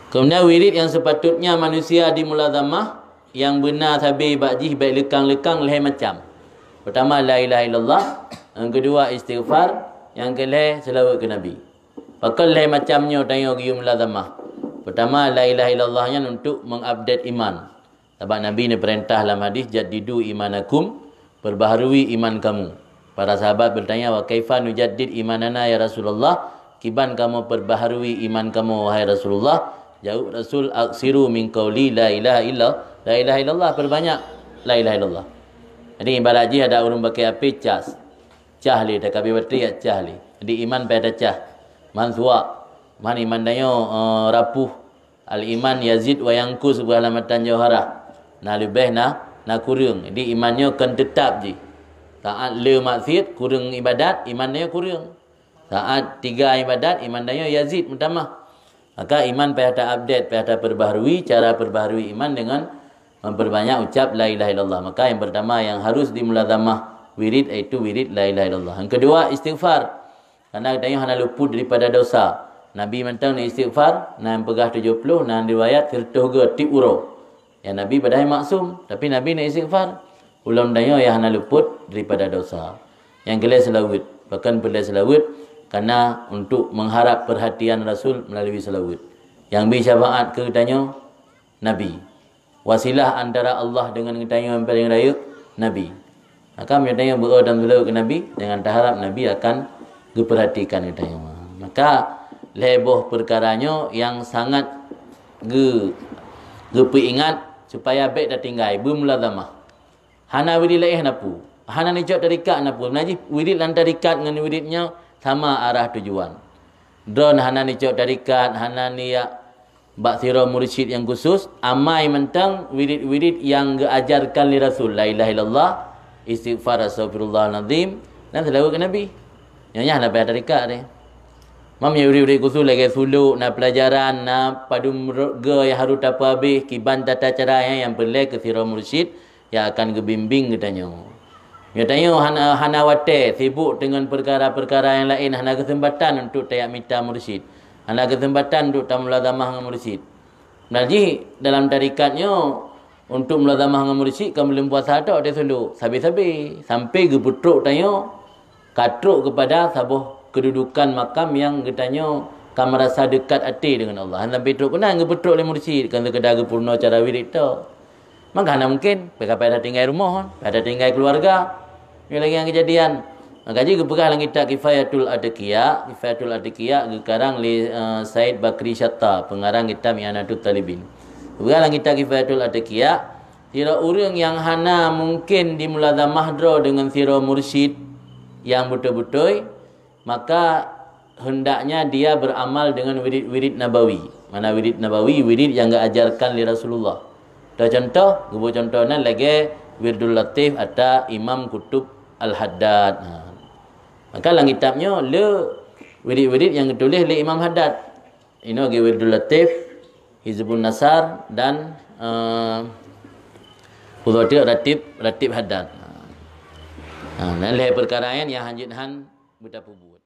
Kemudian wirid yang sepatutnya manusia dimulazamah yang benar sabi ba'jih baik lekang-lekang leh macam. Pertama la ilaha illallah, yang kedua istighfar, yang kelih selawat ke Nabi. Pakal leh macamnya tanya gi mulazamah. Pertama la ilaha illallahnya untuk mengupdate iman. Sebab Nabi ni perintah dalam hadis jaddidu imanakum, perbaharui iman kamu. Para sahabat bertanya, wa kaifa nujaddid imanana ya Rasulullah? Kiban kamu perbaharui iman kamu wahai Rasulullah? Jawab Rasul, aksiru min qauli la ilaha illallah. La ilaha illallah, perbanyak la ilaha illallah. Jadi ibarat je ada orang pakai api cas. Cah li tak kabi bateri ya cah li. Jadi iman pada cah. Man suwa. Man iman dayo rapuh. Al iman yazid wa yanqus wa alamatan jawharah. Nah lebih na kurang. Jadi imannya kan tetap je. Saat le maksiat kurang ibadat, iman dia kurang. Saat 3 ibadat, iman dia yazid bertambah. Maka iman payah update, payah perbaharui, cara perbaharui iman dengan memperbanyak ucap la ilaha illallah. Maka yang pertama yang harus dimulazamah wirid iaitu wirid la ilaha illallah. Yang kedua istighfar. Karena katanya hana luput daripada dosa. Nabi mentang ni istighfar, nan pegah 70, nan riwayat 33 tip uro. Ya Nabi badai maksum, tapi Nabi ni istighfar. Ulam daya yang hana luput daripada dosa. Yang kelih selawat. Bahkan perlu selawat karena untuk mengharap perhatian Rasul melalui selawat. Yang bi syafaat ke tanya Nabi. Wasilah antara Allah dengan tanya yang paling raya Nabi. Maka tanya berdoa dan selawat ke Nabi dengan harap Nabi akan diperhatikan tanya. Maka leboh perkaranya yang sangat ingat supaya baik dah tinggal bermulazamah. Hana wirid laih napu. Hana ni jauh tarikat napu. Menajih wirid lan tarikat dengan wiridnya sama arah tujuan. Don hana ni jauh tarikat, hana ni ya bak sirah mursyid yang khusus. Amai mentang wirid-wirid yang diajarkan li Rasul. La ilaha illallah, istighfar, astagfirullahaladzim, dan selawat ke Nabi. Yang nak bayar tarikat ni. Mam ya wirid-wirid khusus lagi suluk, na pelajaran, na padum ga yang harus apa habis, kiban tata cara yang perlu ke sirah mursyid yang akan kebimbing katanya. Dia tanya hana wate sibuk dengan perkara-perkara yang lain, hana kesempatan untuk tayak minta mursyid. Hana kesempatan untuk tamulazamah dengan mursyid. Jadi dalam tarikatnya untuk mulazamah dengan mursyid kamu belum puasa tak dia selalu sabi-sabi sampai ke putruk tanya katruk kepada sabuh kedudukan makam yang katanya kamu rasa dekat hati dengan Allah. Hana putruk kena ke putruk oleh mursyid kan sekedar purna cara wirid tu. Maka hana mungkin pada tinggal rumah, pada tinggal keluarga. Ini lagi yang kejadian. Maka jika pegah dalam kitab Kifayatul Adqiya, Kifayatul Adqiya sekarang Said Bakri Syatta, pengarang kitab I'anatul Talibin. Pegah dalam kitab Kifayatul Adqiya, sira orang yang hana mungkin dimulazamah dro dengan sira mursyid yang betul-betul, maka hendaknya dia beramal dengan wirid-wirid nabawi. Mana wirid nabawi? Wirid yang diajarkan oleh Rasulullah. Contoh, contohnya lagi Wirdul Latif atau Imam Kutub Al-Haddad. Maka dalam kitabnya le wirid-wirid yang ditulis oleh Imam Haddad. Ini lagi Wirdul Latif, Hizbun Nasar dan Hudhatir Ratib Haddad. Nah, le perkara yang hanjit han betapa buat.